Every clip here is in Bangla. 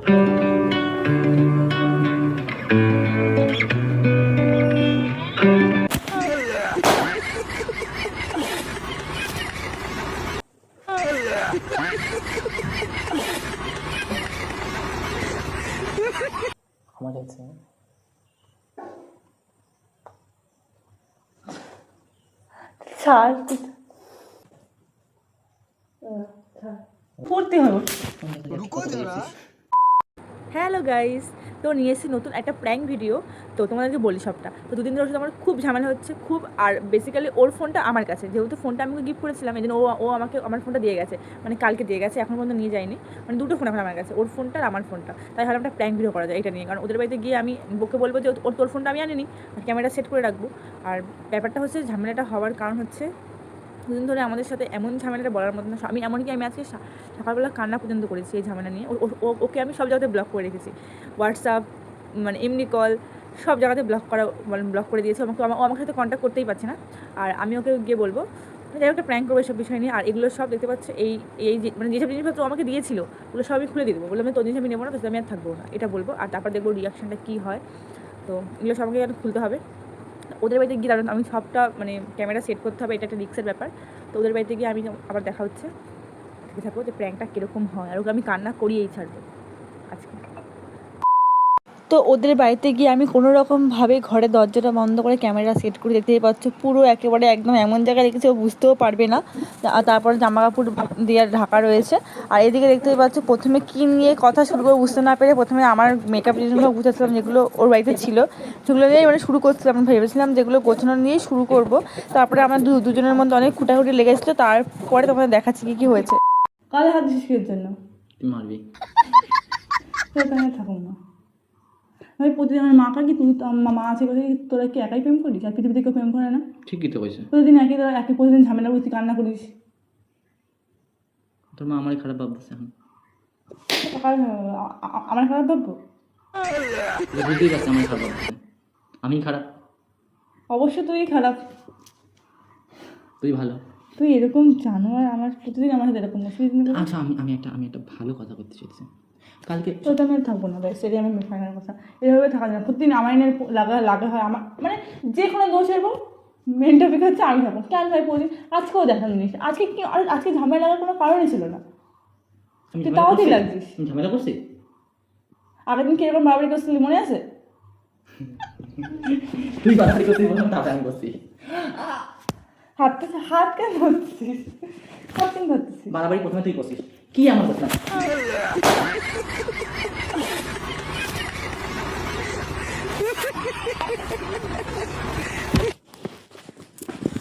ক্ষমা চাইছে। পড়তে হবে। হ্যালো গাইস, তো নিয়ে এসেছি নতুন একটা প্র্যাঙ্ক ভিডিও। তো তোমাদেরকে বলি সবটা। তো দুদিন ধরে আমার খুব ঝামেলা হচ্ছে, খুব। আর বেসিক্যালি ওর ফোনটা আমার কাছে, যেহেতু ফোনটা আমি ওকে গিফট করেছিলাম, এই জন্য ও আমাকে আমার ফোনটা দিয়ে গেছে, মানে কালকে দিয়ে গেছে, এখন পর্যন্ত নিয়ে যায়নি। মানে দুটো ফোন এখন আমার কাছে, ওর ফোনটা আর আমার ফোনটা। তাই ভাবলাম একটা প্র্যাঙ্ক ভিডিও করা যায় এটা নিয়ে, কারণ ওদের বাড়িতে গিয়ে আমি ওকে বলবো যে তোর ফোনটা আমি আনিনি, ক্যামেরা সেট করে রাখবো। আর ব্যাপারটা হচ্ছে, ঝামেলাটা হওয়ার কারণ হচ্ছে, দুদিন ধরে আমাদের সাথে এমন ঝামেলাটা বলার মতো না। আমি এমনকি আমি আজকে সকালবেলা কান্না পর্যন্ত করেছি এই ঝামেলা নিয়ে। ওকে আমি সব জায়গাতে ব্লক করে রেখেছি, হোয়াটসঅ্যাপ, মানে এমনি কল, সব জায়গাতে ব্লক করা, মানে ব্লক করে দিয়েছে। আমার সাথে কন্ট্যাক্ট করতেই পারছে না। আর আমি ওকে গিয়ে বলবো, যাই একটা প্র্যাঙ্ক করবো এসব বিষয় নিয়ে। আর এগুলো সব দেখতে পাচ্ছে, এই যে মানে যেসব জিনিসপত্র আমাকে দিয়েছিল, ওগুলো সব আমি খুলে দিয়ে দেবো, বললাম তোর জিনিস আমি নেবো না, তো আমি আর থাকবো না, এটা বলবো। আর তারপর দেখবো রিয়াকশানটা কী হয়। তো এগুলো সব আমাকে খুলতে হবে। ওদের বাড়িতে গিয়ে দাঁড়ানো, আমি সবটা মানে ক্যামেরা সেট করতে হবে, এটা একটা রিস্কের ব্যাপার। তো ওদের বাড়িতে গিয়ে আমি আবার দেখা হচ্ছে, থাকবো যে প্র্যাঙ্কটা কীরকম হয়। আর ওকে আমি কান্না করিয়েই ছাড়বো আজকে। তো ওদের বাড়িতে গিয়ে আমি কোনো রকমভাবে ঘরের দরজাটা বন্ধ করে ক্যামেরা সেট করে, দেখতেই পাচ্ছ পুরো একেবারে একদম এমন জায়গায় রেখেছে ও বুঝতেও পারবে না। আর তারপরে জামা কাপড় দিয়ে ঢাকা রয়েছে। আর এদিকে দেখতেই পাচ্ছ, প্রথমে কী নিয়ে কথা শুরু করে বুঝতে না পেরে, প্রথমে আমার মেকআপ জিনিসগুলো গুছাচ্ছিলাম, যেগুলো ওর বাড়িতে ছিল, সেগুলো নিয়েই মানে শুরু করছিলাম। ভেবেছিলাম যেগুলো গোছানো নিয়েই শুরু করব। তারপরে আমার দুজনের মধ্যে অনেক খুঁটাখুটি লেগেছিলো। তারপরে তোমাদের দেখাচ্ছি কী হয়েছে। কালে হাত দিস কিসের জন্য? তুই মারবি। থাকুন না ভাই, প্রতিদিন আমার মা কাকি, তুই তো মা আছে কথা, তোরা কি একাই প্রেম করিস? আর পৃথিবীতে কেউ প্রেম করে না? ঠিকই তো কইছে। প্রতিদিন একই প্রতিদিন ঝামেলা করছিস, কান্না করিস। তোর মা আমারই খারাপ ভাবতেছে এখন। আমার খারাপ ভাববো? বুঝতেই পারছি আমার খারাপ ভাবতেছে। আমি খারাপ? অবশ্য তুই খারাপ। তুই ভালো। তুই এরকম জানোয়ার, আমার প্রতিদিন আমার সাথে এরকম। আচ্ছা, আমি একটা ভালো কথা করতে চাইছি। কালকে তো আমি থাকবো না, তাই সেটাই আমার ফাইনাল কথা। এভাবে থাকা যায় না, প্রতিদিন আমার এনে লাগা হয়। আমার মানে যে কোনো দোষ এরকম মেন টপিক হচ্ছে আমি থাকবো। কেন ভাই প্রতিদিন? আজকেও দেখা জিনিস, আজকে কি, আজকে ঝামেলা লাগার কোনো কারণই ছিল না। তুই তাও তুই লাগছিস। ঝামেলা করছি? আগের দিন কিরকম বাড়াবাড়ি করছিলি মনে আছে? তুই বাড়াবাড়ি করছিস বললাম, তারপরে আমি করছি। হাত কেন ধরছিস? হাত কেন ধরছিস? বাড়াবাড়ি প্রথমে তুই করছিস। কি আমার কথা?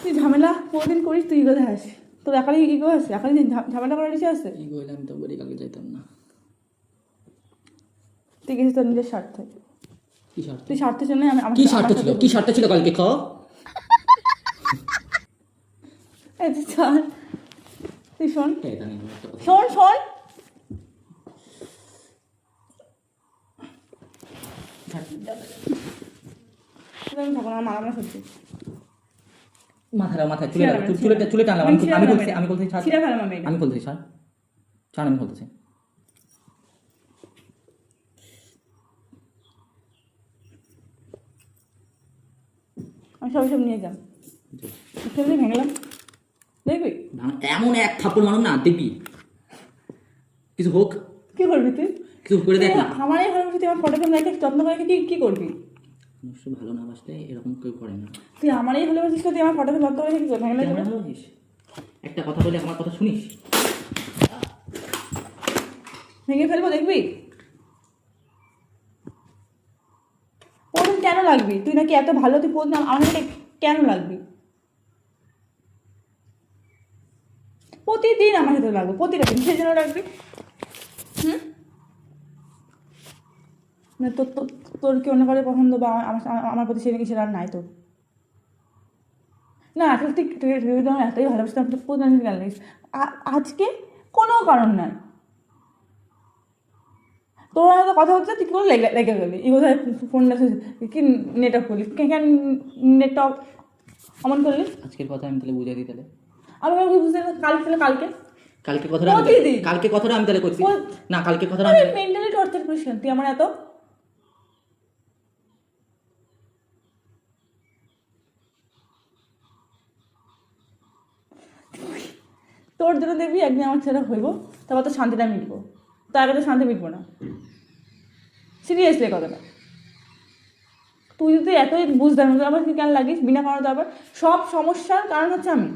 তুই ঝামেলা কোনোদিন করিস, তুই ইগো দেখাস। তোর একারই ইগো আছে, একারই ঝামেলা করার ইচ্ছে আছে। ইগো হইলে আমি তো বলি কালকে যাইতাম না। তুই গেছিস তোর নিজের স্বার্থে। কি স্বার্থ? তুই স্বার্থের জন্য আমি কি স্বার্থ ছিল? কি স্বার্থ ছিল কালকে? খাও তুই শোন, শোন শোন। আমি থাকবো না, আমার মারা সত্যি। মাথায় চুলে টানলাম। আমি বলছি ছাড়। আমি বলছি ছাড়। আমি বলতেছি। আমি সব নিয়ে যাম, ভেঙলাম, দেখবি? এমন এক থাপ্পড় মারুন না, দেখবি কিছু হোক। কি করবি তুই? কিছু করে দেখ না। আমার এই ভালো তুই আমার ফটো ফ্রেম রেখে যত্ন করে কি করবি? মানুষ ভালো না বাসলে এরকম কেউ করে না। তুই আমার এই ভালোবাসিস, তুই আমার ফটো ফ্রেম যত্ন করে কি করবি? ভালোবাসিস? একটা কথা বলে আমার কথা শুনিস? ভেঙে ফেলবো, দেখবি? প্রতিদিন কেন লাগবি? তুই নাকি এত ভালো, তুই প্রতিদিন আমাকে কেন লাগবি? প্রতিদিন আমার সাথে লাগবে, প্রতিটা দিন। সেই জন্য লাগবি? মানে তোর কি অন্য কারো পছন্দ বা আমার প্রতি সেটা আর নাই তোর? না, আসলে তুই আমার এতই ভালোবাসতাম, প্রতিদিন কেন লাগিস? আজকে কোনো কারণ নাই। তোর হয়তো কথা হচ্ছে, তুই কি করে লেগে গেলি? এই কোথায় ফোনটা কি নেট অফ করলি? কেন নেট অফ অমন করলি? আজকের কথা আমি তাহলে বুঝাই দিই। তাহলে আমি বুঝতে কালকে কথাটা আমি তাহলে করছি না। কালকে কথাটা আমি মেন্টালি টর্চার টর্চার করিস কেন তুই আমার এত? তোর জন্য দেখবি একদিন আমার ছেলে হইব, তারপর তো শান্তিটা মিটবো, তার আগে তো শান্তি মিটবো না। সিরিয়াসলি কথাটা, তুই যদি এতই বুঝতাম আবার তুই কেন লাগিস বিনা কারণে? আবার সব সমস্যার কারণ হচ্ছে আমি।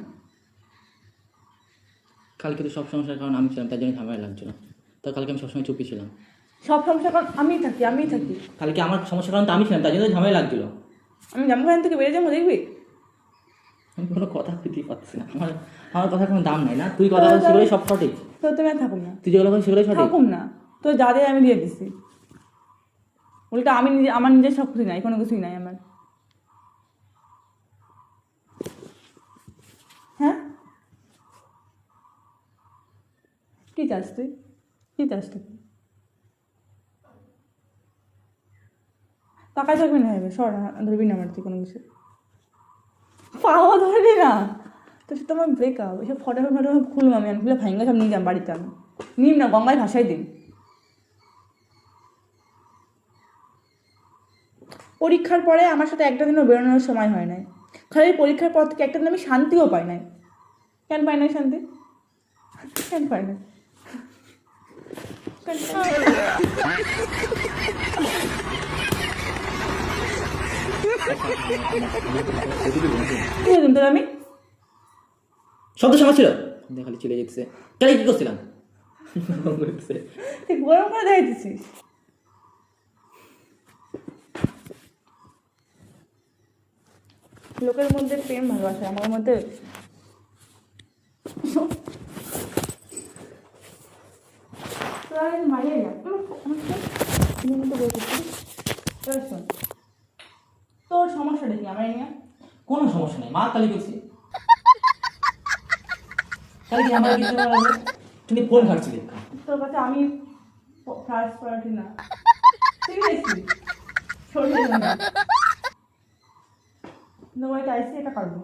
কালকে তো সব সমস্যার কারণ আমি ছিলাম, তার জন্য ঝামেলা লাগছিল। তো কালকে আমি সবসময় চুপি ছিলাম। সব সমস্যার কারণ আমিই থাকি। কালকে আমার সমস্যার কারণ তো আমি ছিলাম, তার জন্য ঝামেলা লাগছিল। আমি জামখান থেকে বেরিয়ে যাবো দেখবি। আমি কোনো কথা খুঁজেই পাচ্ছি না, আমার কথার কোনো দাম নাই না। তুই কথা বল সেগুলোই সব সঠিক, তো তুমি আর থাকুম না, তুই যেগুলো বল সেগুলোই সঠিক। থাকুম না, তো যা দিয়ে আমি দিয়ে দিচ্ছি। উল্টা আমি নিজে, আমার নিজের সব কিছু নাই, কোনো কিছুই নাই আমার। হ্যাঁ কি চাস তুই, কি চাস তুই? তাকায় থাকবি না, হবে সর, ধরবি না আমার তুই কোনো কিছু, পাওয়া ধরবি না। তো সে তোমার ব্রেকআপ, এসব ফটো খুলবো আমি খুলে ভাইঙ্গা সব নিয়ে যাম বাড়িতে, আমি নিম না, গঙ্গায় ভাসাই দিন। পরীক্ষার পরে আমার সাথে একটা দিনও বেরোনোর সময় হয় নাই, খালি পরীক্ষার পর থেকে একটা দিন আমি শান্তিও পাই নাই। কেন পাই নাই শান্তি, কেন পাই নাই? কি হতাম তোর আমি? শব্দ সময় ছিল, খালি চলে যেতেছে। তাহলে কি করছিলাম? তুই গরম করে দেখাইতেছিস। লোকের মধ্যে প্রেম ভালোবাসা, আমার মধ্যে মারিয়ে না। তোর সমস্যাটা কি আমার নিয়ে? কোনো সমস্যা নেই, মা কালি করছি। কালকে আমার তুমি ফোন ঘাটছিলে। তোর কাছে আমি ফার্স্ট প্রায়োরিটি না, সিরিয়াসলি সরিয়ে তোমাকে আইসি এটা পারবো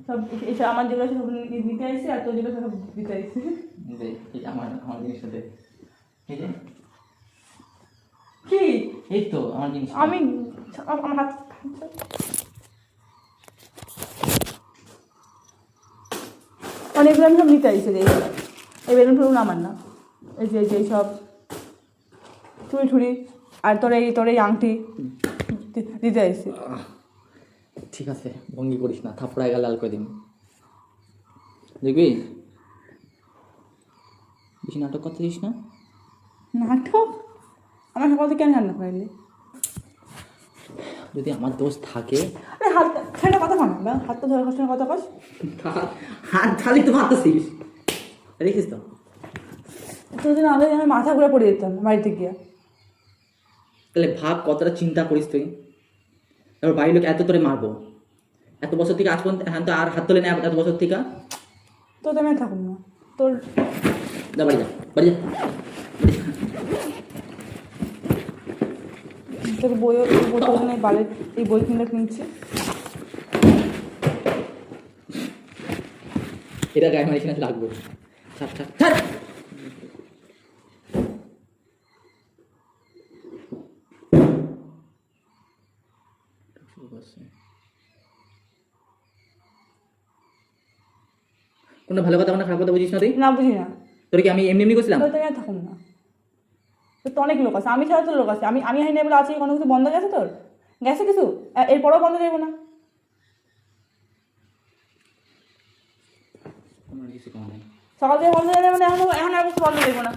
সব, এসে আমার যেগুলো সব নিতে আইসি, আর তোর যেগুলো সব দিতে আইসি। আমার জিনিস সাথে এই যে কি এই তো আমার জিনিস, আমি আমার হাত অনেকগুলো আমি সব নিতে আইসি রে। এই বেলুন ফেলুন আমার না, এই যে সব ছুরি আর তোর এই আংটি দিতে আইসি। ঠিক আছে, ভঙ্গি করিস না, থাপড়ায় গা লাল করে দিন। দেখবি বেশি নাটক করতে দিস না। নাটক? আমার সকাল থেকে কেন রান্না করাইলি? যদি আমার দোষ থাকে, আরে হাত ছেড়ে কথা কন না, হাত তো ধরে কষ্টের কথা কস। হাত খালি তো মারতেছিস, দেখিস তো। তোদের আগে আমি মাথা ঘুরে পড়ে যেতাম বাড়িতে গিয়ে। তাহলে ভাব কতটা চিন্তা করিস তুই। এবার বাড়ির লোক এত তোরে মারবো, এত বছর থেকে আজ পর্যন্ত, হ্যাঁ তো আর হাত তোলে না এত বছর থেকে। তো আমি থাকুন না, তোর যা বাড়ি যা, বাড়ি যা। তোর বই বালের এই বই কিনলে কিনছি, এটা গায়ে মারিস না, লাগবে। ছাড় ছাড় ছাড়। কোনো ভালো কথা কোনো খারাপ কথা বুঝিস না তুই? না বুঝি না। তোর কি আমি এমনি এমনি করছিলাম? তো আমি থাকুন না, তোর তো অনেক লোক আছে, আমি ছাড়া তোর লোক আছে। আমি হাই নেই বলে আছি, কোনো কিছু বন্ধ গেছে তোর? গেছে কিছু? এরপরেও বন্ধ যাবো না। আমার কিছু কম নেই। সকাল থেকে বন্ধ যাবে মানে এখন আর কিছু বন্ধ যাবো না।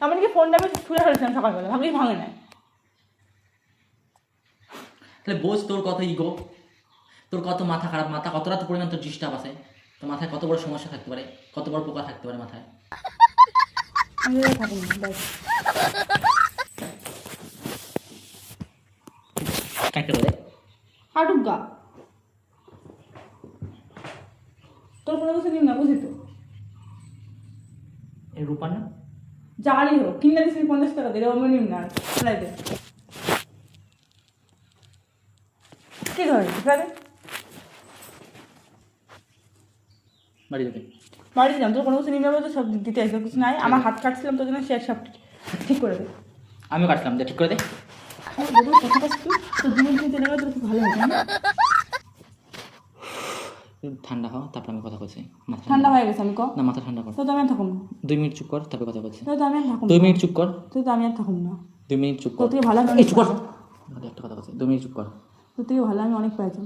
এমনকি ফোনটা আমি ছুঁড়ে ফেলেছিলাম সকালবেলা, ভাবলেই ভাঙে না। তাহলে বোঝ তোর কত ইগো, তোর কত মাথা খারাপ, মাথা কতটা তো পরিমাণ তোর ডিস্টার্ব আছে, তোর মাথায় কত বড় সমস্যা থাকতে পারে, কত বড় পোকা থাকতে পারে মাথায়। আমি থাকুন না, ব্যাস। কাটতে বলে হাঁটুক গা, তোর কোনো কিছু নিম না, বুঝি তো। এই রূপা না যারই হোক কিনে দিচ্ছি 50 টাকা দিলে অন্য নিম না, ফেলাই দে। কি ধরে ফেলে বাড়ি যেতে। বাড়িতে যাম, তোর কোনো কিছু নিবে তো সব দিতে আসবে, কিছু নাই। আমার হাত কাটছিলাম তোর জন্য, সে সব ঠিক করে দে। আমিও কাটলাম, দে ঠিক করে দে। কথা কাজ তুই তোর জীবন থেকে চলে গেলে তোর খুব ভালো হবে না? ঠান্ডা হও, তারপর আমি কথা বলছি। মাথা ঠান্ডা হয়ে গেছে, আমি ক না, মাথা ঠান্ডা কর। তো আমি আর থাকুম না, 2 মিনিট চুপ কর, তারপর কথা বলছি। তো আমি আর থাকুম 2 না, মিনিট চুপ কর, তো আমি আর থাকুম না। 2 মিনিট চুপ তোর কর। থেকে ভালো আমি এই অনেক চুপ কর, পাইছি। একটা কথা বলছি, 2 মিনিট চুপ কর। তোর থেকে ভালো আমি অনেক পাইছি।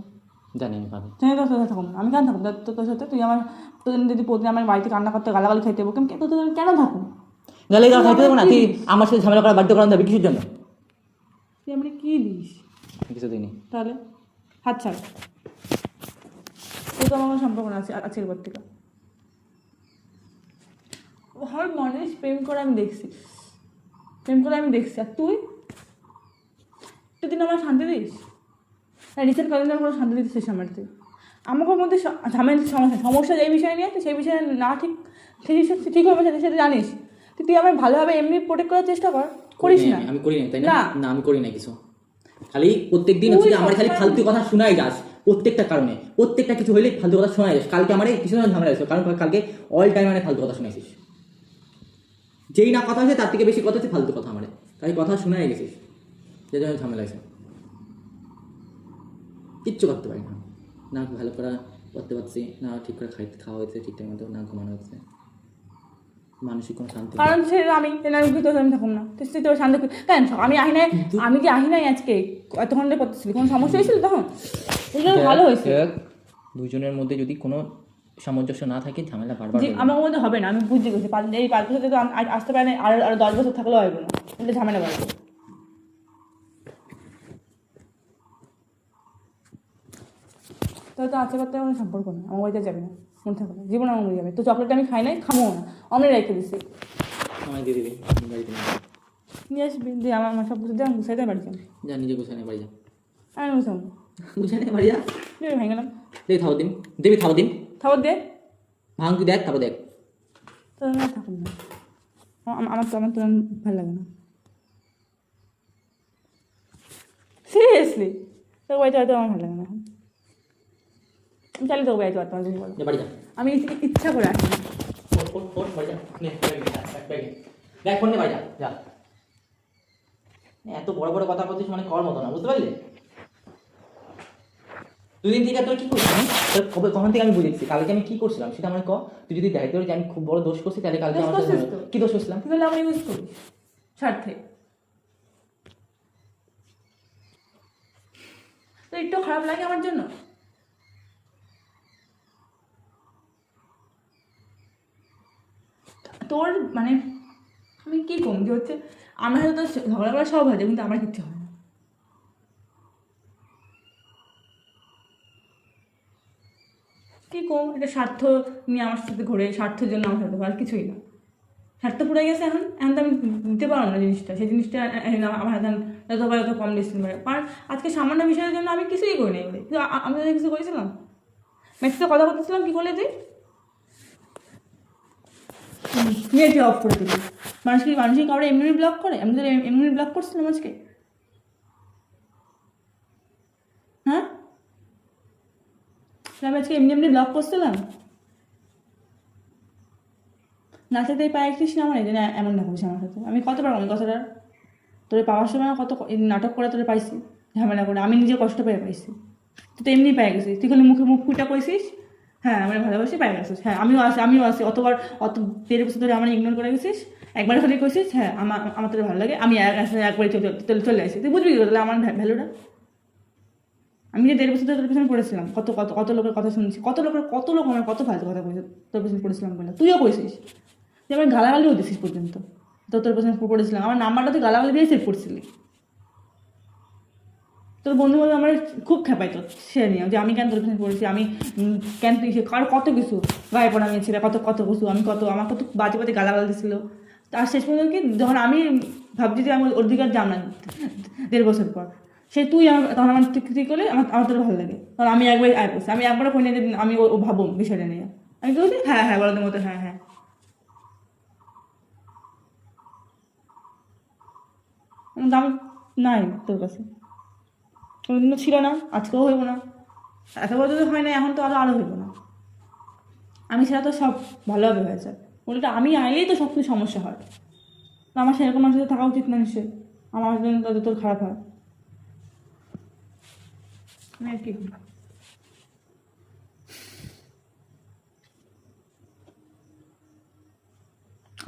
জানি আমি পাবি। তুই তোর সাথে থাকুন, আমি কেন থাকুন তোর সাথে? তুই আমার তোদের যদি প্রতিদিন আমার বাড়িতে কান্না করতে গালাগালি খাইতে দেবো, কেন তোর কেন থাকুন? গালি গাল খাইতে দেবো না? তুই আমার সাথে ঝামেলা করা বাধ্য করান যাবে কিসের জন্য? তুই আমি কী দিস কিছু দিনই। তাহলে? হাত ছাড়, তোর তো আমার কোনো সম্পর্ক না আছে আজকের পর থেকে। হর মানুষ প্রেম করে আমি দেখছি, প্রেম করে আমি দেখছি, আর তুই একটু দিন আমার শান্তি দিস? রিসেন্ট কদিন কোনো শান্তি দিচ্ছিস আমার? তুই আমাকে মধ্যে ঝামেলা সমস্যা যেই বিষয় নিয়ে তুই সেই বিষয়ে না ঠিক ঠিক হবে সেটা সেটা জানিস। তুই আমার ভালোভাবে এমনি প্রোটেক্ট করার চেষ্টা করিস না। আমি করি না, তাই না? না, আমি করি না কিছু। খালি প্রত্যেকদিন হচ্ছে আমার খালি ফালতু কথা শোনাই যাস, প্রত্যেকটা কারণে, প্রত্যেকটা কিছু হইলে ফালতু কথা শোনাই যাস। কালকে আমার কিছু না ঝামেলা হয়েছে, কারণ কালকে অল টাইম মানে ফালতু কথা শুনাইছিস। যেই না কথা হয়েছে তার থেকে বেশি কথা হচ্ছে ফালতু কথা, আমার তাই কথা শোনাই গেছিস, যে জন্য ঝামেলা হয়েছে। কিচ্ছু করতে পারি না, না ভালো করে করতে পারছি না, ঠিক করে খাওয়া হয়েছে ঠিকঠাক মতো, না ঘুমানো হচ্ছে, মানসিক কোনো শান্তি। কারণ সে আমি ভিতরে আমি থাকুন না, তুই তোর শান্তি কেন? আমি আহি নাই, আমি যে আহি নাই আজকে এতক্ষণ করতেছিলি, কোনো সমস্যা হয়েছিল তখন? এগুলো ভালো হয়েছে। দুজনের মধ্যে যদি কোনো সামঞ্জস্য না থাকে, ঝামেলা বারবার আমার মধ্যে হবে না, আমি বুঝতে গেছি। এই 5 বছর তো আসতে পারে না, আর 10 বছর থাকলেও হবে না, এটা ঝামেলা বাড়বে। তো আছে করতে আমার সম্পর্ক না, আমার বাড়িতে যাবে না, মনে থাকবে না, জীবন আমার মরে যাবে। তো চকলেট আমি খাই নাই, খামো না, আমি রেখে দিচ্ছি। আমায় দিয়ে দিবি, বাড়িতে নিয়ে আসবি, দিয়ে আমার সব কিছু দিয়ে গুছাই দেয় বাড়ি যাবে। যা, নিজে গুছানে বাড়ি যা। আমি গুছাবো, গুছানে বাড়ি যা। ভেঙে গেলাম, দেবি থাবো দিন, দেবি থাবো দিন, খাবার দে, ভাঙ তুই দেখ, তারপর দেখ। তো আমি আর থাকুন না, আমার তো ভালো লাগে না, সিরিয়াসলি। তোর বাড়িতে হয়তো আমার ভালো লাগে না, আমি চাইলে তোর বাড়িতে পারতাম, যদি বলো। বাড়ি যা, আমি ইচ্ছা করে আসি না। বাড়ি যা, দেখ ফোন নে, বাড়ি যা, যা। এত বড় বড় কথা বলছিস মানে কর মতো না, বুঝতে পারলি? দুদিন থেকে তোর কি করছিস? তোর কখন থেকে আমি বুঝেছি কালকে আমি কি করছিলাম সেটা আমার ক। তুই যদি দেখ তোর যে আমি খুব বড় দোষ করছি, তাহলে কালকে আমার সাথে কি দোষ করছিলাম? তুই বলে আমার ইউজ করিস স্বার্থে, তো একটু খারাপ লাগে আমার জন্য? তোর মানে আমি কি কম যে হচ্ছে আমার সাথে তো ঝগড়া করা সব হয়েছে, কিন্তু আমার কিচ্ছু হয় না। কি কম, এটা স্বার্থ নিয়ে আমার সাথে ঘুরে, স্বার্থের জন্য আমার সাথে, আর কিছুই না। স্বার্থ পুড়ে গেছে, এখন এখন তো আমি দিতে পারলাম না জিনিসটা, সেই জিনিসটা আমার হাতে যত পারে তত কম ডিসিশন পারে। কারণ আজকে সামান্য বিষয়ের জন্য আমি কিছুই করি নাই বলে, কিন্তু আমি তাদের কিছু করেছিলাম? ম্যাক্সে কথা বলতেছিলাম, কী করলে তুই? নেটে অফ করে দিবি। মানুষকে কাউরে এমনি ব্লক করে? আমি তো এমনি ব্লক করছিলাম আজকে, হ্যাঁ? আমি আজকে এমনি ব্লক করছিলাম? নাচেতে পায়ে একটিস না, আমার এই জন্য এমন না করিস আমার সাথে। আমি কতবার আমি কথাটা তোরে পাওয়ার সময় কত নাটক করে তোরে পাইছি, ঝামেলা করে, আমি নিজে কষ্ট পেয়ে পাইছি। তুই তো এমনি পেয়ে গেছিস, তুই খালি মুখ ফুটা কইছিস হ্যাঁ আমি ভালোবাসি, পাই গেছিস। হ্যাঁ আমিও আসি অতবার, 13 বছর ধরে আমার ইগনোর করে গেছিস, একবার খালি কইছিস হ্যাঁ আমার তোর ভালো লাগে, আমি একবারই চলে আসি। তুই বুঝবি তাহলে আমার ভ্যালুটা? আমি যে 13 বছর ধরে তোর পিছনে পড়েছিলাম, কত লোকের কথা শুনছি, কত লোক আমার কত ফালতু কথা কইছে তোর পিছনে পড়েছিলাম বলে, তুইও কইছিস যে আমার গালাগালিও দিছিস পর্যন্ত। তোর পিছনে পড়েছিলাম, আমার নাম্বারটা তুই গালাগালি দিয়ে সেভ করছিলি। তোর বন্ধু আমার খুব খেপাইতো সে নিয়ে, যে আমি কেন তোর পিছনে পড়েছি, আমি কেন তুই কার কত কিছু গায়ে পড়া নিয়েছিল, কত কিছু আমি আমার কত বাজে বাজে গালাগাল দিছিল। আর শেষ পর্যন্ত কি, যখন আমি ভাবছি যে আমি ওর দিকে আর যাম না 1.5 বছর পর, সে তুই তখন আমার ঠিক করলে আমার তোর ভালো লাগে। কারণ আমি একবার আয় করছি, আমি একবারও ফোনে আমি ও ভাবো বিষয়টা নিয়ে, আমি কি বলছি হ্যাঁ বলাদের মতো হ্যাঁ। দাম নাই তোর কাছে, কোনোদিনও ছিল না, আজকেও হইব না। এত বছর হয় না, এখন তো আরও হইব না। আমি ছাড়া তো সব ভালোভাবে হয়ে যায়, উল্টো আমি আইলেই তো সব কিছু সমস্যা হয়। তো আমার সেরকম মানুষের সাথে থাকা উচিত না নিশ্চয়ই, আমার জন্য তাদের তোর খারাপ হয়। আমি আর কি করি?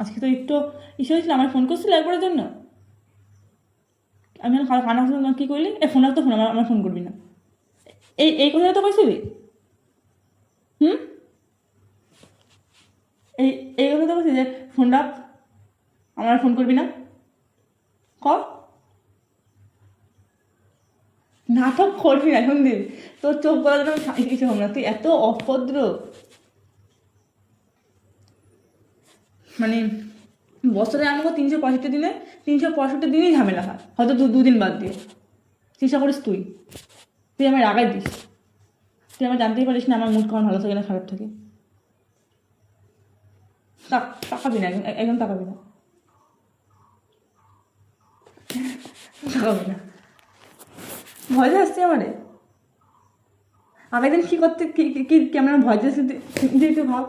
আজকে তো একটু ইসে হয়েছিল, আমার ফোন করছিল একবারের জন্য, আমি কানা শুনে কী করলি, এ ফোন তো ফোন আমার ফোন করবি না, এই কথাটা তো কইছিলি। হুম, এই কথা তো বলছি যে ফোনটা আমার ফোন করবি না, ক নাটক করবি না শুনবি, তোর চোখ বলার জন্য আমি কিছু হব না, তুই এত অভদ্র। মানে বছরে আমাকে 365 দিনে 365 দিনই ঝামেলা হয়, হয়তো দুদিন বাদ দিয়ে। চেষ্টা করিস তুই, তুই আমার রাগাই দিস, তুই আমার জানতেই পারিস না আমার মুড কেমন ভালো থাকে না খারাপ থাকে। তাকাবি না, একদম তাকাবি না, তাকাবি না। ভয় আসছে আমারে, আগের দিন কী করতে কি কেমন ভয় দিয়েছে তুই ভাব।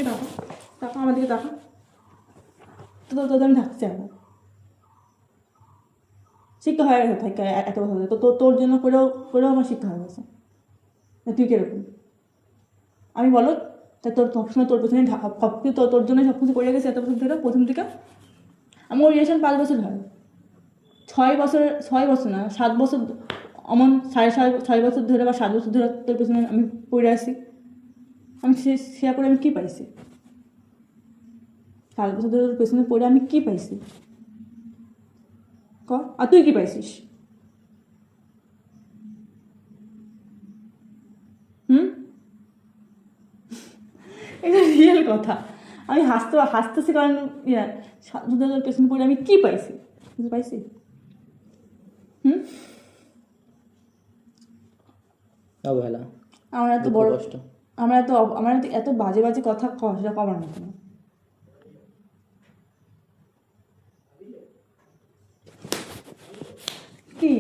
দেখো তাকা আমার দিকে তাকা, তো তোদের আমি থাকতে চাই না, শিক্ষা হয়ে গেছে থাকে এত কথা বলে, তো তোর জন্য করেও আমার শিক্ষা হয়ে গেছে। তুই কিরকম আমি বলো, তাই তোর সবসময় তোর পেছনে সব কিছু তোর জন্যই সব কিছু করে গেছে এত বছর ধরে, প্রথম থেকে। আমার রিলেশন 5 বছর হয়, 6 বছর না 7 বছর, এমন 6.5 বছর ধরে বা 7 বছর ধরে তোর পেছনে আমি পড়ে আসি। আমি শেয়ার করে আমি কী পাইছি? 7 বছর ধরে তোর পেছনে পড়ে আমি কী পাইছি ক, আর তুই কী পাইছিস? হুম, এটা রিয়েল কথা। আমি হাসতেছি কারণ 7 বছর ধরে পেছনে পড়ে আমি কী পাইছি, বুঝতে পাইছি? হুম, অবহেলা, আমার এত দুঃখ, বড় কষ্ট। আমার এত বাজে বাজে কথা সেটা কবার মতো না। কি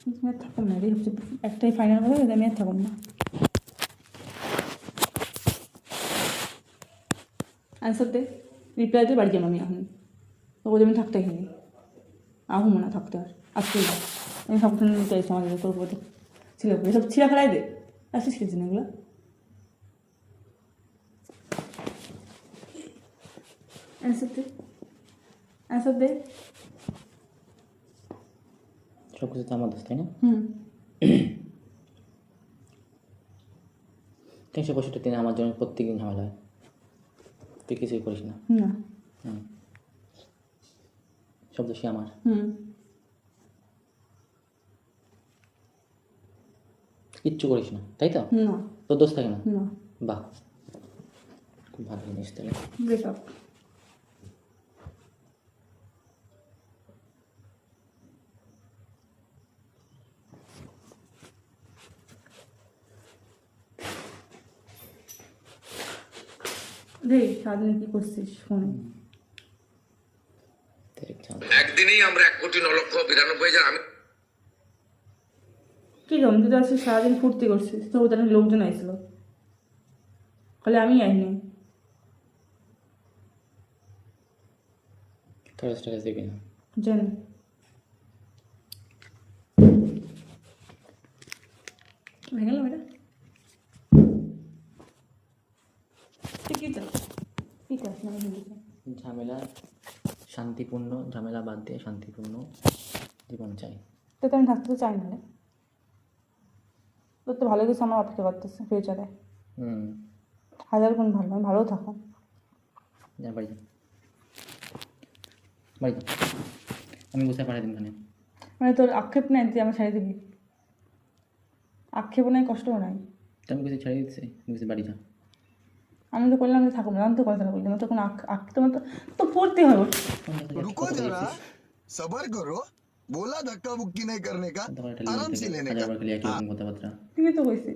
আমি আর থাকুন না, এটাই হচ্ছে একটাই ফাইনাল কথা, আমি আর থাকুন না। অ্যান্সার দে, রিপ্লাই দিয়ে বাড়ি যাবো আমি এখন, তো বলছি আমি থাকতে এখানে আহমো না থাকতে, আর আজকে আমি সব কিছু নিতে চাইছি আমাদের তোর উপর ছিল, এসব ছিঁড়া ফেলাই দে, আসিস কিছু না এগুলো। অ্যান্সার দে, অ্যান্সার দে। সব কিছু তো আমার দোষ, তাই না? 365 দিনে আমার জন্য প্রত্যেকদিন ঝামেলা হয়, তুই কিছুই করিস না। না, সব দোষই আমার। কিচ্ছু করিস না, তাই তো? না, তোর দোষ থাকে না? না, বাহ, খুব ভালো জিনিস তাহলে। ব্রেকআপ। রে সারাদিনে কি করছিস ফোনে? একদিনেই আমরা 1,09,92,000 আমি কি রকম তুই তো আজকে সারাদিন ফুর্তি করছিস, তো ওদের লোকজন আইছিল, খালি আমি আইনি। স্ট্যাটাস দিবি না? জানি হয়ে গেল এটা, তুই কি চাস, কি চাস না ঝামেলা শান্তিপূর্ণ, ঝামেলা বাদ দিয়ে শান্তিপূর্ণ জীবন চাই। তো আমি থাকতে তো চাই না রে, তোর তো ভালো কিছু আমার অপেক্ষা করতেছে ফিউচারে, 1000 গুণ ভালো, আমি ভালো থাকো। যা বাড়ি যা, বাড়ি যা, আমি বুঝতে পারি দিন। মানে তোর আক্ষেপ নাই তুই আমার ছাড়িয়ে দিবি, আক্ষেপও নাই কষ্টও নাই, আমি কিছু ছাড়িয়ে দিচ্ছি, বুঝতে বাড়ি যা। আমি তো করলাম যে থাকবো না, আমি তো কথাটা বললাম, তো কোনো তোমার তো পড়তে হবে। रुको जरा, सबर करो, बोला धक्का मुक्की नहीं करने का, তখন একটা आराम से লিমিট लेने হাজার का। বার খালি একই রকম কথাবার্তা। তুমি তো কইছি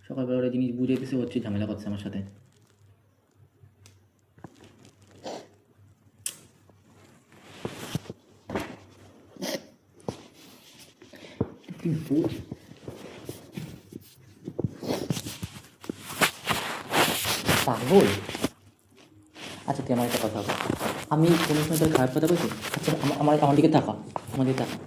সকালবেলা ওরা জিনিস বুঝাইতেছে, হচ্ছে ঝামেলা করছে আমার সাথে। তুই বোঝ। পাগল। আচ্ছা তুই আমার একটা কথা বল, আমি কোনো সময় তোর খারাপ কথা বলছি? আচ্ছা আমার আমার দিকে তাকা, আমার দিকে তাকা।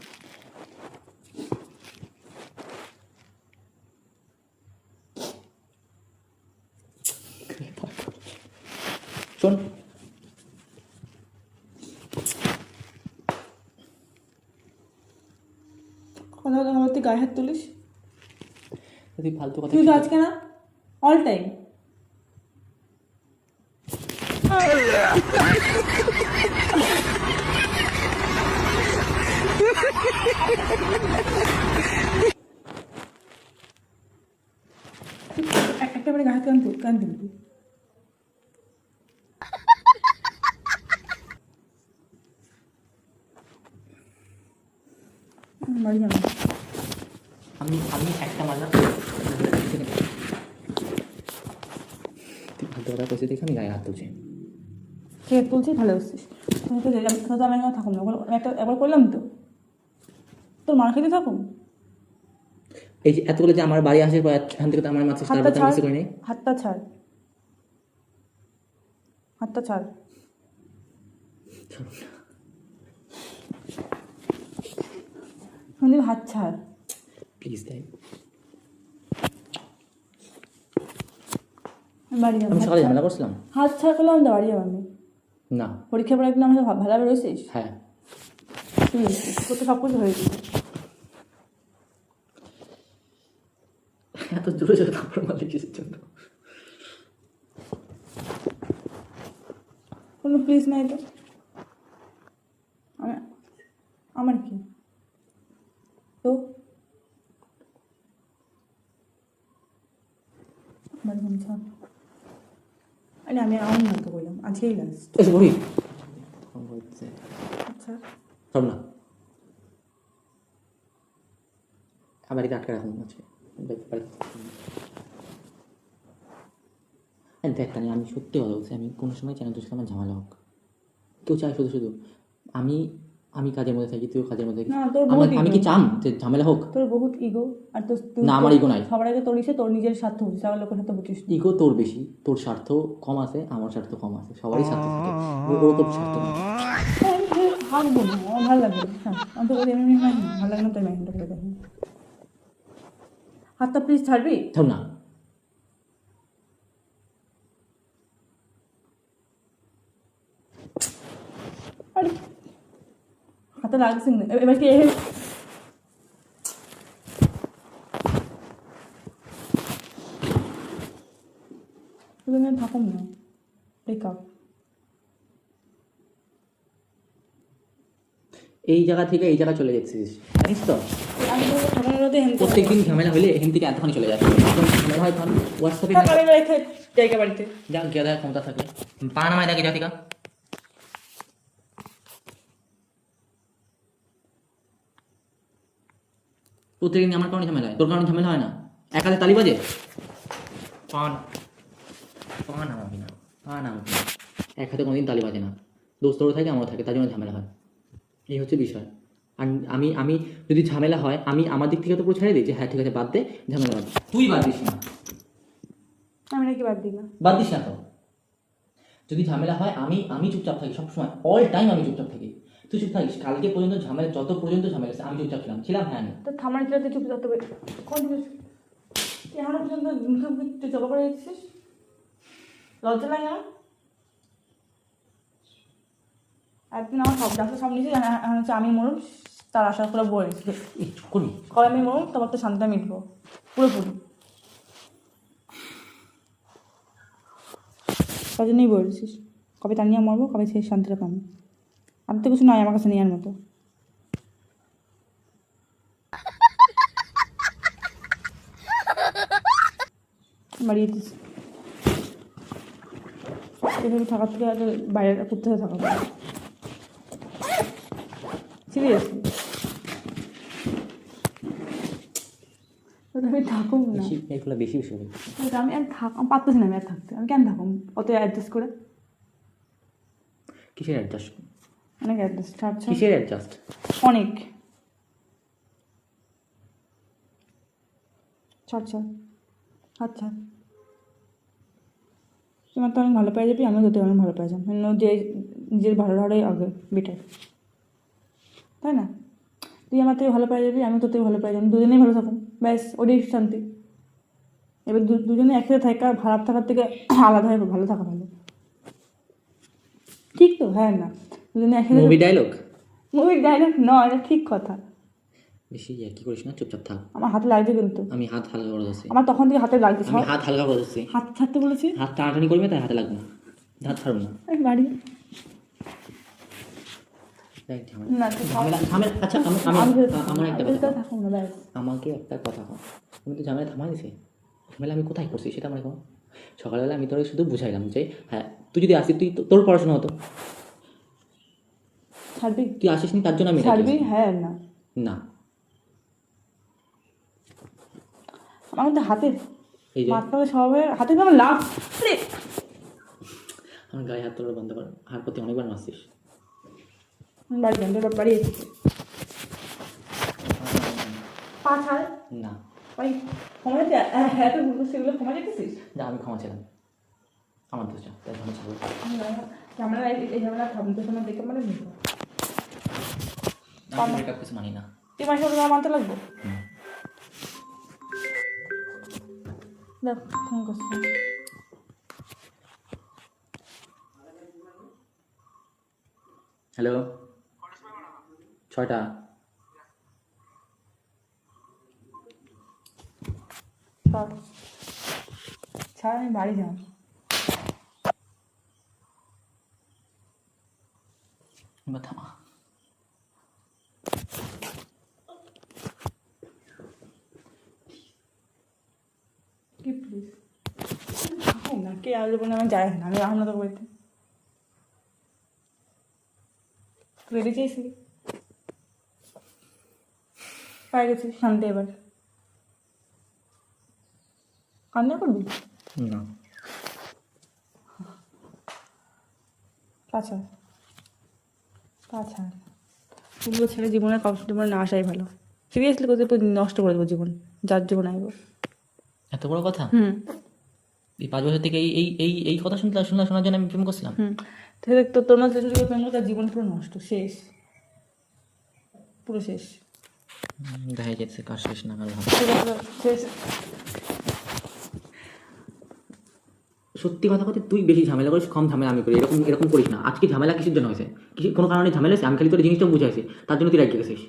শোন, কথা কথা আমার তুই গায়ে হাত তুলিস। তুই ফালতু কথা তুই তো আজকে না, অল টাইম। একেবারে গায়ে হাত কেন দিবি? বাড়ি যাবো। আমি একটা মাজা তুই ফালতু কথা কইছিস দেখে আমি গায়ে হাত তুলছি। কে তুলছিস? ভালো হচ্ছিস। তুমি তো আমি এখানে থাকুন না, একবার করলাম তো, তোর মার খেতে থাকুন। এই যে এতগুলো যে আমার বাড়ি আসার পর এখান থেকে তো আমার মাছ হাতটা ছাড়, কিছু করিনি। হাতটা ছাড়, হাতটা ছাড়। সন্দীপ হাত ছাড় প্লিজ তাই। বাড়ি যাবো। আমি সকালে ঝামেলা করছিলাম হাত ছাড় করলাম তো বাড়ি যাবো আমি। না। পরীক্ষার পর একদিন আমাকে ভালোভাবে রয়েছিস হ্যাঁ তুই, তোর তো সব কিছু হয়েছে। এত জোরে জোরে কাপড় মারলে কিসের জন্য? কোনো প্লিজ নাই তো। আমার কি তো বাড়ি যাবো ছাড়। আরে আমি আমার মতো করলাম, আজকেই লাস্ট। এসে বলি আচ্ছা সব না, আমার বাড়িতে আটকে রাখুন আজকে দেখ তানি, আমি সত্যি কথা বলছি, আমি কোনো সময় চ্যানেল তোর সাথে আমার ঝামেলা হোক। কেউ চায় শুধু শুধু আমি আমি কাজের মধ্যে থাকি, তুইও কাজের মধ্যে থাকিস। না, তোর বহুত আমি কি চান যে ঝামেলা হোক? তোর বহুত ইগো, আর তোর না, আমার ego নাই। সবার আগে তোর ইসে তোর নিজের স্বার্থ বুঝিস, আমার লোকের সাথে বুঝিস না। ইগো তোর বেশি, তোর স্বার্থ কম আছে, আমার স্বার্থ কম আছে, সবারই স্বার্থ থাকে, ওরকম স্বার্থ নেই। হাঁকবো না, আমার ভালো লাগবে না। হ্যাঁ আমি তো বলি এমনি ভালো লাগে না, তোর ম্যাগনেটটা করে দেখুন। হাতটা প্লিজ ছাড়বি? থাম না, আরে হাতে লাগছে না, এবার কি তুমি থাকুন না, টেক আপ। এই জায়গা থেকে এই জায়গা চলে যাচ্ছিস জানিস তো? প্রত্যেকদিন ঝামেলা হলে এখান থেকে এতখানি চলে যায়। যখন ঝামেলা হয় তখন হোয়াটসঅ্যাপে জায়গা বাড়িতে যা গিয়ে দেয় ক্ষমতা থাকে, পা নামায় দেখে জাতিকা। প্রত্যেকদিন আমার কারণে ঝামেলা হয়, তোর কারণে ঝামেলা হয় না? এক হাতে তালি বাজে, পা নামাবি না, পা নামাবি না। এক হাতে কোনোদিন তালি বাজে না, দোস্তরও থাকে আমারও থাকে, তার জন্য ঝামেলা হয়। এই হচ্ছে বিষয়। আর আমি যদি ঝামেলা হয়, আমি আমার দিক থেকে তো পুরো ছেড়ে দিই যে হ্যাঁ ঠিক আছে বাদ দে, ঝামেলা বাদ দে। তুই বাদ দিস না, আমি নাকি বাদ দিই না? বাদ দিস না তো। যদি ঝামেলা হয় আমি চুপচাপ থাকি সবসময়, অল টাইম আমি চুপচাপ থাকি। তুই চুপ থাকিস। কালকে পর্যন্ত ঝামেলা, যত পর্যন্ত ঝামেলা আছে আমি চুপচাপ ছিলাম। হ্যাঁ আমি তো থামার ছিল, তুই চুপ থাকতে পারি কোন এখনো পর্যন্ত তুই জবা করে দিচ্ছিস, লজ্জা লাগে না? একদিন আমার সব ডাক্তার সামনে হচ্ছে আমি মরুন, তার আশা করে বলে এই চুপ করবি। কবে আমি মরুন তোমার তো শান্তিটা মিটবো পুরোপুরি, তার জন্যই বলছিস কবে তা নিয়ে মরবো, কবে সেই শান্তিটা পাবো। আমি তো কিছু নয় আমার কাছে নেওয়ার মতো। বাড়িয়ে দিস এভাবে থাকার থেকে আর বাইরে করতে থাকা সিরিয়াসলি আমি থাকুক না, বেশি এগুলো বেশি বেশি হবে। আমি আর আমি পারতেছি না আমি আর থাকতে, আমি কেন থাকুন অত অ্যাডজাস্ট করে, কিসের অ্যাডজাস্ট? অনেক অ্যাডজাস্ট ছাড়ছে কিসের অ্যাডজাস্ট? অনেক ছাড়ছে। আচ্ছা তোমার তো অনেক ভালো পেয়ে যাবি, আমিও তোতে অনেক ভালো পেয়ে যাবো, যে নিজের ভালো হওয়াটাই আগে বেটার, তাই না? তুই আমার থেকে ভালো পেয়ে যাবি, আমি তোর থেকে ভালো পেয়ে যাবো, দুজনেই ভালো থাকুন, ব্যাস ওটাই শান্তি। এবার দুজনে একসাথে থাকা খারাপ থাকার থেকে আলাদা হয়ে ভালো থাকা ভালো, ঠিক তো? হ্যাঁ না, দুজনে একসাথে মুভি ডায়লগ? মুভির ডায়লগ নয়, এটা ঠিক কথা। বেশি কি করিস না, চুপচাপ থাক। আমার হাতে লাগছে কিন্তু, আমি হাত হালকা করে দিচ্ছি, আমার তখন থেকে হাতে লাগছে, আমি হাত হালকা করে দিচ্ছি। হাত ছাড়তে বলেছি, হাত টানাটানি করবে তাই হাতে লাগবে না, হাত ছাড়বো না। আমি বাড়ি দেখ ঝামেলা না তুই ঝামেলা ঝামেলা। আচ্ছা আমার একটা কথা কও। থাকুন না, ব্যাস আমাকে একটা কথা কও, তুমি তো ঝামেলা থামাই দিছে, ঝামেলা আমি কোথায় করছি সেটা আমার কও। সকালবেলা আমি তোকে শুধু বুঝাইলাম যে হ্যাঁ তুই যদি আসিস, তুই তোর পড়াশোনা হতো, ছাড়বি তুই আসিস নি তার জন্য আমি ছাড়বি, হ্যাঁ না না। আমার কিন্তু হাতে এই যে মাত্রা স্বভাবে হাতে আমার লাভ, আমার গায়ে হাত তোলা বন্ধ কর, হাত প্রতি অনেকবার মারছিস। বাড়ি যান, তোর বাড়ি এসেছে পা ছাড়, না ওই ক্ষমা যেতে হ্যাঁ তো সেগুলো ক্ষমা যেতেছিস, যা আমি ক্ষমা ছিলাম, আমার দোষ যা, তাই ক্ষমা ছাড়বো। ঝামেলা এই ঝামেলা থামতে সময় দেখে মানে আমি ব্রেকআপ কিছু মানি না। তুই মাসে মানতে লাগবো, দেখ ফোন করছি। হ্যালো, 6টা। ছাড় ছাড়, আমি বাড়ি যাও। এবার থামা। কি প্লিজ না, কে আসবে না, আমি যাই না, আমি রাখলাম না তোর বাড়িতে। রেডি চেয়েছিলি, পাই গেছি শান্তি, এবার কান্না করবি? না আচ্ছা আচ্ছা, এগুলো ছেড়ে জীবনে কাউকে জীবনে না আসাই ভালো, সিরিয়াসলি কোথাও নষ্ট করে দেবো জীবন, যার জীবন আইব। এত বড় কথা? হুম এই 5 বছর থেকে এই এই এই এই কথা শোনার জন্য আমি প্রেম করছিলাম। হুম, তাহলে তো তোর মধ্যে যদি প্রেম করে, তার জীবন পুরো নষ্ট, শেষ, পুরো শেষ, দেখা যাচ্ছে কার শেষ না কার ভালো। শেষ। সত্যি কথা বলতে তুই বেশি ঝামেলা করিস, কম ঝামেলা আমি করি, এরকম এরকম করিস না। আজকে ঝামেলা কিসের জন্য হয়েছে? কোনো কারণে ঝামেলা হয়েছে? আমি খালি তোর জিনিসটা বুঝাইছি, তার জন্য তুই রাগ গেছিস।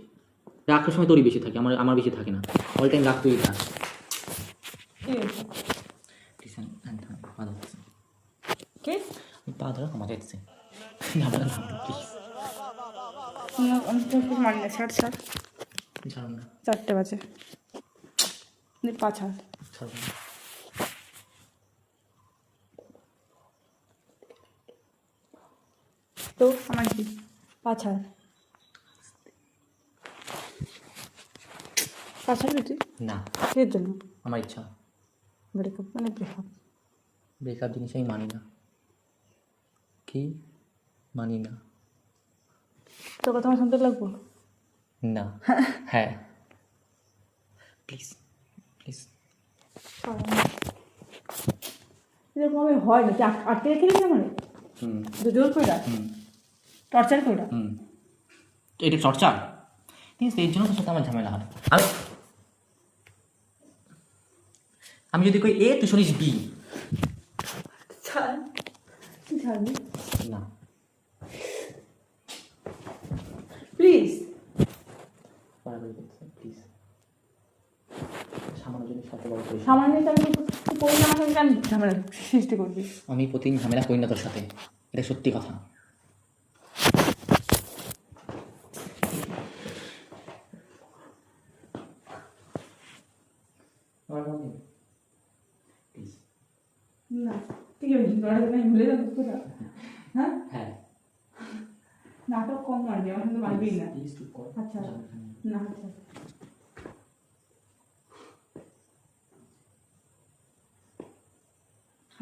রাগের সময় তোরই বেশি থাকে, আমার বেশি থাকে না। অল টাইম রাগ তুই থাক। কে পা ধরে ক্ষমা চাইছি, ঝামেলা না প্লিজ। আমি তো মানি না, ছাড় ছাড়, ছাড়ুন না, 4টে বাজে, পা ছাড়। ছাড়ুন না। তো আমার কি, পা ছাড়, পা ছাড়বি তুই? না, এর জন্য আমার ইচ্ছা। ব্রেকআপ মানে ব্রেকআপ, ব্রেকআপ জিনিস আমি মানি না। কি মানি না? তোর কথা আমার শুনতে লাগবো? না, হ্যাঁ প্লিজ প্লিজ। এরকম আমি হয় না, তুই আটকে রেখে দিবি আমার, হুম জোর করে ডাক, হুম টর্চার করে ডাক। হুম, তো এটা চর্চা, ঠিক আছে? এর জন্য তোর সাথে আমার ঝামেলা হয়। আমি যদি কই এ, তুই শুনিস বি। ছাড়, তুই ছাড়বি না প্লিজ, প্লিজ, সামান্য জিনিস সাথে বড় করিস না। সামান্য আমি পড়ি না, আমাকে কেন ঝামেলা সৃষ্টি করবি? আমি প্রতিদিন ঝামেলা করি না তোর সাথে, এটা সত্যি কথা। না, তুই ভুলে যাবো তোরা হ্যাঁ হ্যাঁ নাটক কম মারবি আমার সঙ্গে মারবি না প্লিজ চুপ কর আচ্ছা না আচ্ছা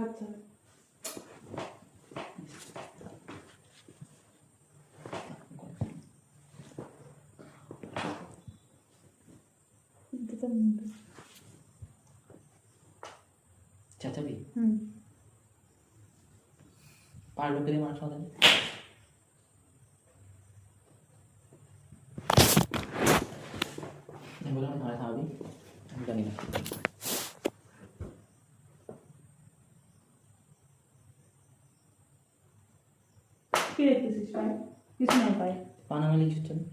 আচ্ছা চেঁচাবি হুম পার লোকে দিয়ে মানুষ আমাদের আমি বললাম ধরে থাকবি আমি জানি না কি দেখতেছিস পায়ে কিছু নাই পায়ে পানা মেলে কিছু হচ্ছে না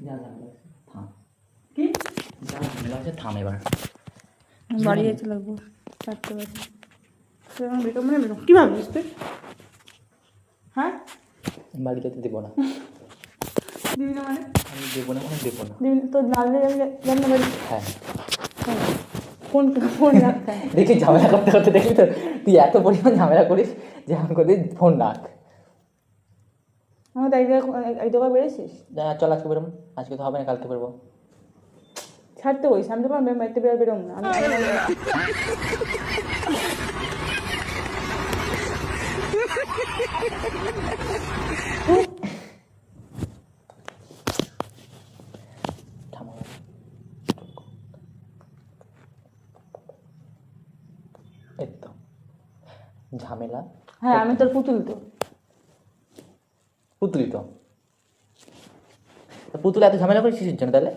যা যা থাম কি যা ঝামেলা আছে থাম এবার বাড়ি যেতে লাগবো 4টা বাজে সেরকম বেরোবো না বেরোবো কী ভাবছিস তুই হ্যাঁ বাড়ি যেতে দেবো না দিবি না মানে আমি দেবো না মানে দেবো না দিবি তোর জানলে জানলে বাড়ি হ্যাঁ ফোন ফোন রাখতে হয় দেখি ঝামেলা করতে করতে দেখি তো তুই এত পরিমাণ ঝামেলা করিস যে আমি কোথায় ফোন রাখ আমার এই দোকান বেড়েছিস চল আজকে বেরোম আজকে তো হবে না কালকে বেরোবো ছাড়তে বইস আমি তো বাড়িতে বেরোম না আমি থামো এই তো ঝামেলা হ্যাঁ আমি তোর পুতুল তো পুতুলি তো পুতুল এত ঝামেলা করিস কিসের জন্য তাহলে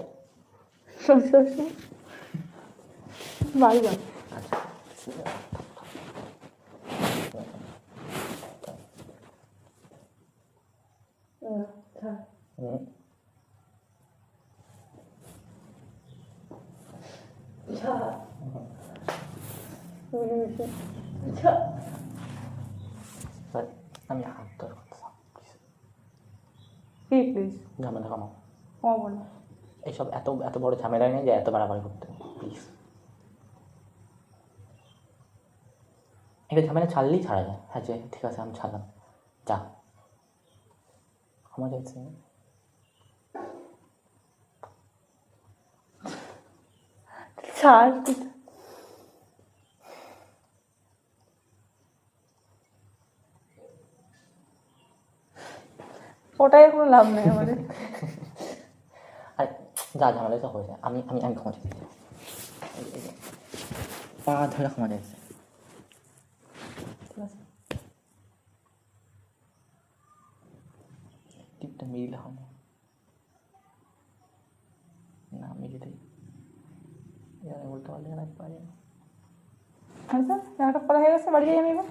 বাড়ি যা হুম। But আমি হাত ধরে করতাম কি প্লিজ ঝামেলা কামাও কমাবো না এইসব এত এত বড় ঝামেলা নেই যে এত বাড়াবাড়ি করতে প্লিজ একটা ঝামেলা ছাড়লেই ছাড়া যায় হ্যাঁ যে ঠিক আছে আমি ছাড়লাম যা আমার যাচ্ছে ছাড় ওটাই কোনো লাভ নেই আমাদের আর যা ঝামেলা সব হয়ে যায় আমি আমি আমি ক্ষমা চাইছি পা ধরে ক্ষমা চাইছি ঠিক আছে টিপটা মিললে হয় না মিলিতেই এখানে বলতে পারলে না পারি না আচ্ছা নাটক করা হয়ে গেছে বাড়ি যাই আমি এবার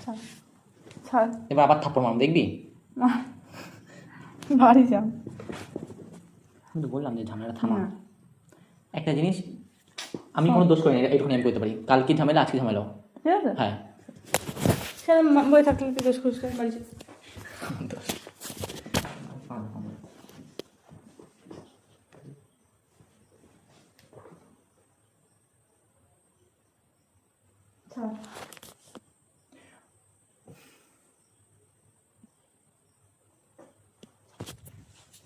ছাড় ছাড় এবার আবার থাপ্পড় মারব দেখবি বাড়ি যাও আমি তো বললাম যে ঝামেলা থামা না। একটা জিনিস আমি কোনো দোষ করি না এইটুকুনি আমি করতে পারি কালকে ঝামেলা আজকে ঝামেলা ঠিক আছে হ্যাঁ সেটা বই থাকলে তুই দোষ করিস না, বাড়ি যা ছাড়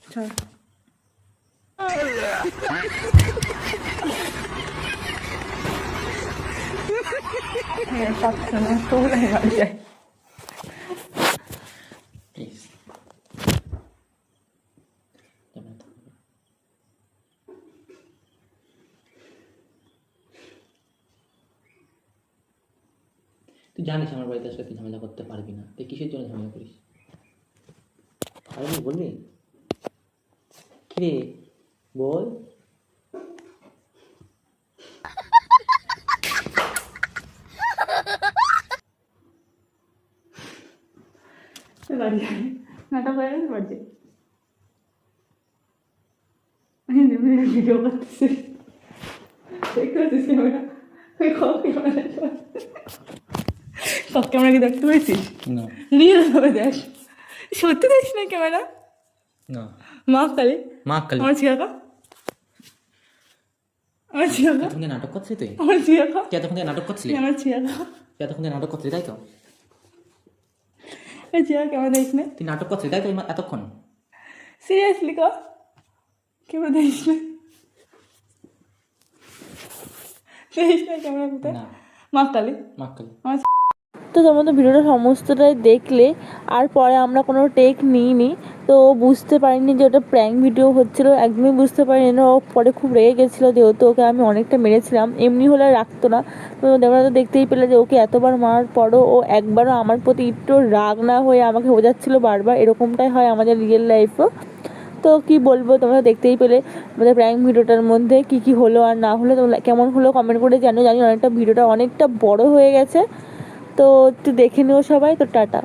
ছাড় হ্যাঁ পাচ্ছ না তোমরাই বাড়ি যায় প্লিজ তুই জানিস আমার বাড়িতে আসলে তুই ঝামেলা করতে পারবি না তুই কিসের জন্য ঝামেলা করিস আরে বলবি কিরে বল বাড়ি যায় নাটক হয়ে গেছে বাড়ি যায় ভিডিও করতেছি দেখতে পাচ্ছিস ক্যামেরা সব ক্যামেরা কি দেখতে পেয়েছিস? না রিয়েল ভাবে দেখ, সত্যি দেখিস না ক্যামেরা? না মা কালী, মা কালী আমার ছিয়াকা, আমার ছিয়াকা, এতক্ষণ ধরে নাটক করছিলি তুই? আমার ছিয়াকা, তুই এতক্ষণ ধরে নাটক করছিলি? আমার ছিয়াকা, তুই এতক্ষণ ধরে নাটক করছিলি তাই তো? এই ছিয়াকা ক্যামেরা দেখিস না? তুই নাটক করছিলি তাই তো এতক্ষণ? সিরিয়াসলি কা ক্যামেরা দেখিস না? দেখিস না ক্যামেরা কোথায়? না মা কালী। মা কালী। তো তোমরা তো ভিডিওটা সমস্তটাই দেখলে, আর পরে আমরা কোনো টেক নিইনি, তো ও বুঝতে পারিনি যে ওটা প্র্যাঙ্ক ভিডিও হচ্ছিলো, একদমই বুঝতে পারিনি না। ও পরে খুব রেগে গেছিলো, যেহেতু ওকে আমি অনেকটা মেরেছিলাম, এমনি হলে রাখতো না। তো তোমরা তো দেখতেই পেলে যে ওকে এতবার মারার পরও ও একবারও আমার প্রতি একটু রাগ না হয়ে আমাকে বোঝাচ্ছিলো বারবার। এরকমটাই হয় আমাদের রিয়েল লাইফেও। তো কি বলবো, তোমরা দেখতেই পেলে আমাদের প্র্যাঙ্ক ভিডিওটার মধ্যে কি কি হলো আর না হলো, তোমরা কেমন হলো কমেন্ট করে জানো। জানি অনেকটা ভিডিওটা অনেকটা বড় হয়ে গেছে, তো একটু দেখে নিও সবাই। তো টাটা।